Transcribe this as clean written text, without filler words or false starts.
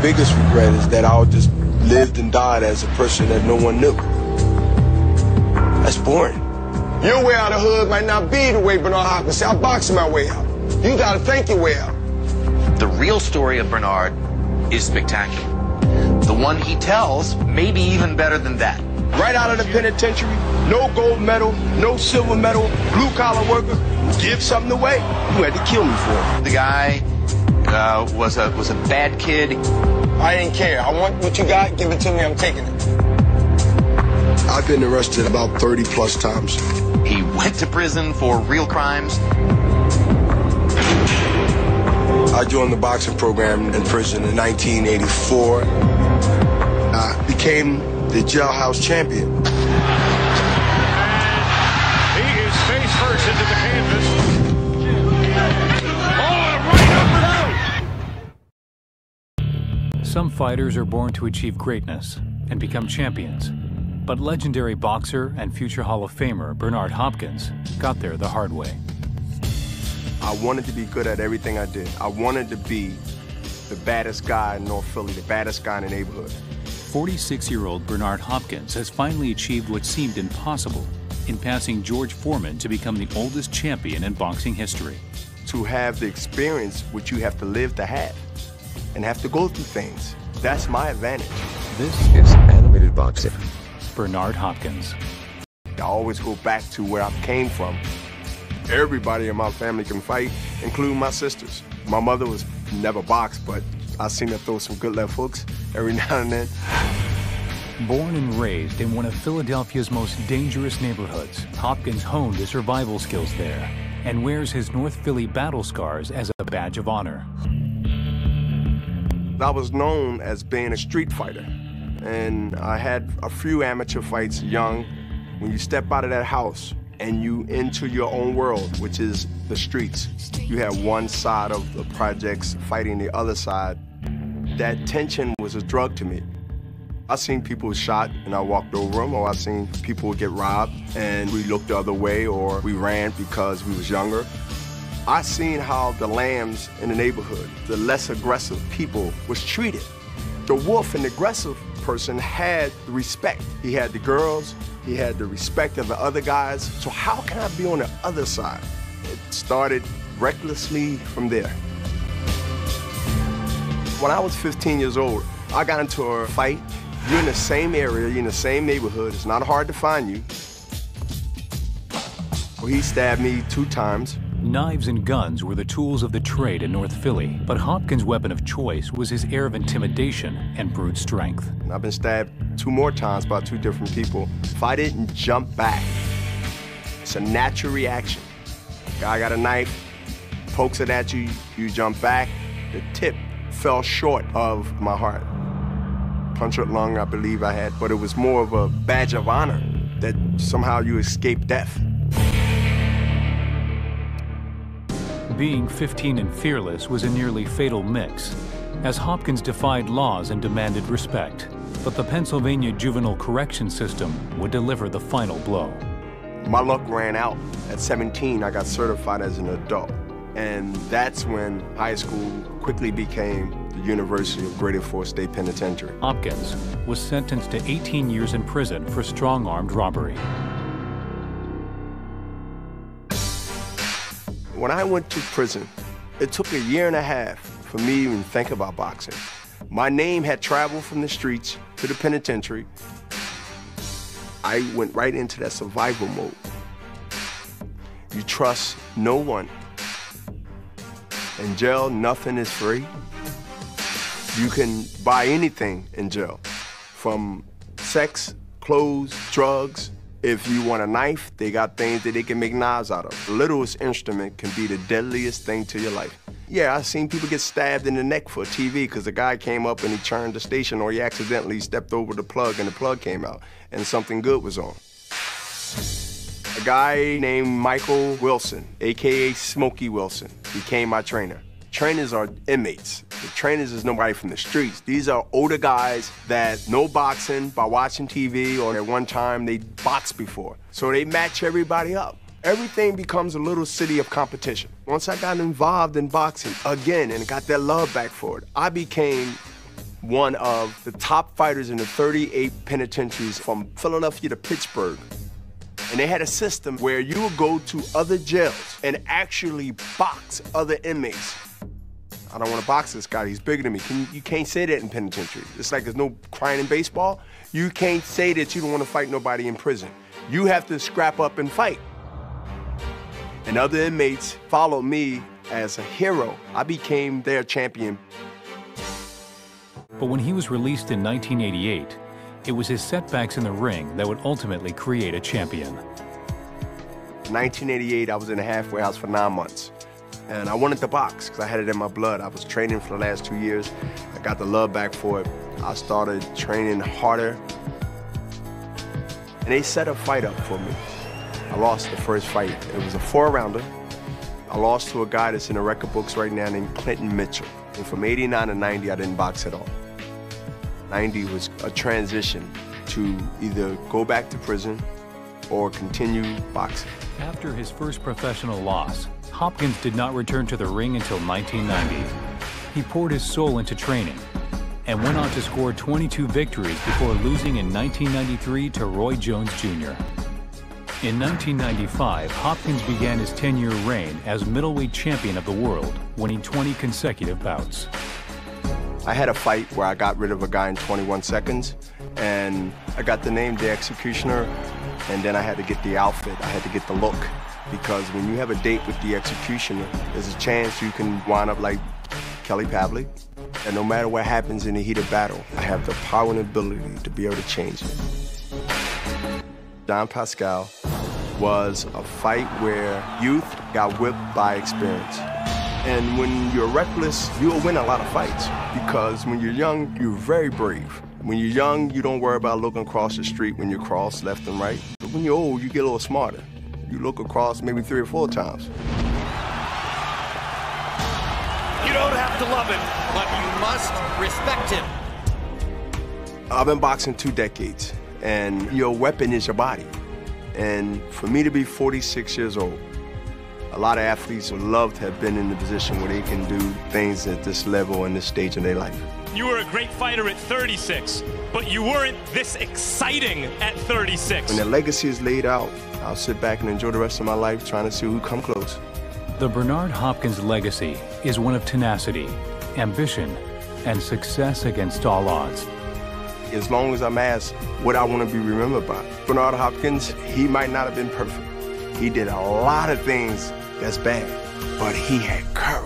biggest regret is that I just lived and died as a person that no one knew. That's boring. Your way out of the hood might not be the way Bernard Hopkins said, "I'm boxing my way out." You gotta think your way out. The real story of Bernard is spectacular. The one he tells may be even better than that. Right out of the penitentiary, no gold medal, no silver medal, blue-collar worker, give something away. You had to kill me for it. The guy was a bad kid. I didn't care. I want what you got, give it to me, I'm taking it. I've been arrested about 30-plus times. He went to prison for real crimes. I joined the boxing program in prison in 1984. I became the jailhouse champion. He is face first into the canvas. Oh, and a right uppercut! Some fighters are born to achieve greatness and become champions. But legendary boxer and future Hall of Famer Bernard Hopkins got there the hard way. I wanted to be good at everything I did. I wanted to be the baddest guy in North Philly, the baddest guy in the neighborhood. 46-year-old Bernard Hopkins has finally achieved what seemed impossible in passing George Foreman to become the oldest champion in boxing history. To have the experience which you have to live to have and have to go through things, that's my advantage. This is Animated Boxing. Bernard Hopkins. I always go back to where I came from. Everybody in my family can fight, including my sisters. My mother was never boxed, but I seen her throw some good left hooks every now and then. Born and raised in one of Philadelphia's most dangerous neighborhoods, Hopkins honed his survival skills there and wears his North Philly battle scars as a badge of honor. I was known as being a street fighter, and I had a few amateur fights young. When you step out of that house and you into your own world, which is the streets, you have one side of the projects fighting the other side. That tension was a drug to me. I seen people shot and I walked over them, or I seen people get robbed and we looked the other way, or we ran because we was younger. I seen how the lambs in the neighborhood, the less aggressive people, was treated. The wolf and the aggressive person had the respect. He had the girls, he had the respect of the other guys. So how can I be on the other side? It started recklessly from there. When I was 15 years old, I got into a fight. You're in the same area, you're in the same neighborhood. It's not hard to find you. Well, he stabbed me 2 times. Knives and guns were the tools of the trade in North Philly, but Hopkins' weapon of choice was his air of intimidation and brute strength. And I've been stabbed 2 more times by 2 different people. If I didn't jump back, it's a natural reaction. Guy got a knife, pokes it at you, you jump back. The tip fell short of my heart. Punctured lung, I believe I had, but it was more of a badge of honor that somehow you escaped death. Being 15 and fearless was a nearly fatal mix, as Hopkins defied laws and demanded respect. But the Pennsylvania Juvenile Correction System would deliver the final blow. My luck ran out. At 17, I got certified as an adult. And that's when high school quickly became the University of Greater Falls State Penitentiary. Hopkins was sentenced to 18 years in prison for strong-armed robbery. When I went to prison, it took a year and a half for me to even think about boxing. My name had traveled from the streets to the penitentiary. I went right into that survival mode. You trust no one. In jail, nothing is free. You can buy anything in jail, from sex, clothes, drugs. If you want a knife, they got things that they can make knives out of. The littlest instrument can be the deadliest thing to your life. Yeah, I've seen people get stabbed in the neck for TV because the guy came up and he turned the station, or he accidentally stepped over the plug and the plug came out and something good was on. A guy named Michael Wilson, AKA Smokey Wilson, became my trainer. Trainers are inmates. The trainers is nobody from the streets. These are older guys that know boxing by watching TV, or at one time they boxed before. So they match everybody up. Everything becomes a little city of competition. Once I got involved in boxing again and got that love back for it, I became one of the top fighters in the 38 penitentiaries from Philadelphia to Pittsburgh. And they had a system where you would go to other jails and actually box other inmates. I don't want to box this guy, he's bigger than me. You can't say that in penitentiary. It's like there's no crying in baseball. You can't say that you don't want to fight nobody in prison. You have to scrap up and fight. And other inmates followed me as a hero. I became their champion. But when he was released in 1988, it was his setbacks in the ring that would ultimately create a champion. In 1988, I was in a halfway house for 9 months. And I wanted to box because I had it in my blood. I was training for the last 2 years. I got the love back for it. I started training harder. And they set a fight up for me. I lost the first fight. It was a 4-rounder. I lost to a guy that's in the record books right now named Clinton Mitchell. And from 89 to 90, I didn't box at all. 90 was a transition to either go back to prison or continue boxing. After his first professional loss, Hopkins did not return to the ring until 1990. He poured his soul into training and went on to score 22 victories before losing in 1993 to Roy Jones Jr. In 1995, Hopkins began his 10-year reign as middleweight champion of the world, winning 20 consecutive bouts. I had a fight where I got rid of a guy in 21 seconds, and I got the name The Executioner, and then I had to get the outfit, I had to get the look, because when you have a date with The Executioner, there's a chance you can wind up like Kelly Pavlik, and no matter what happens in the heat of battle, I have the power and ability to be able to change it. Jean Pascal was a fight where youth got whipped by experience. And when you're reckless, you'll win a lot of fights, because when you're young, you're very brave. When you're young, you don't worry about looking across the street when you cross left and right. But when you're old, you get a little smarter. You look across maybe 3 or 4 times. You don't have to love him, but you must respect him. I've been boxing 2 decades, and your weapon is your body. And for me to be 46 years old, a lot of athletes would love to have been in the position where they can do things at this level and this stage of their life. You were a great fighter at 36, but you weren't this exciting at 36. When the legacy is laid out, I'll sit back and enjoy the rest of my life trying to see who come close. The Bernard Hopkins legacy is one of tenacity, ambition, and success against all odds. As long as I'm asked what I want to be remembered by, Bernard Hopkins, he might not have been perfect. He did a lot of things that's bad, but he had courage.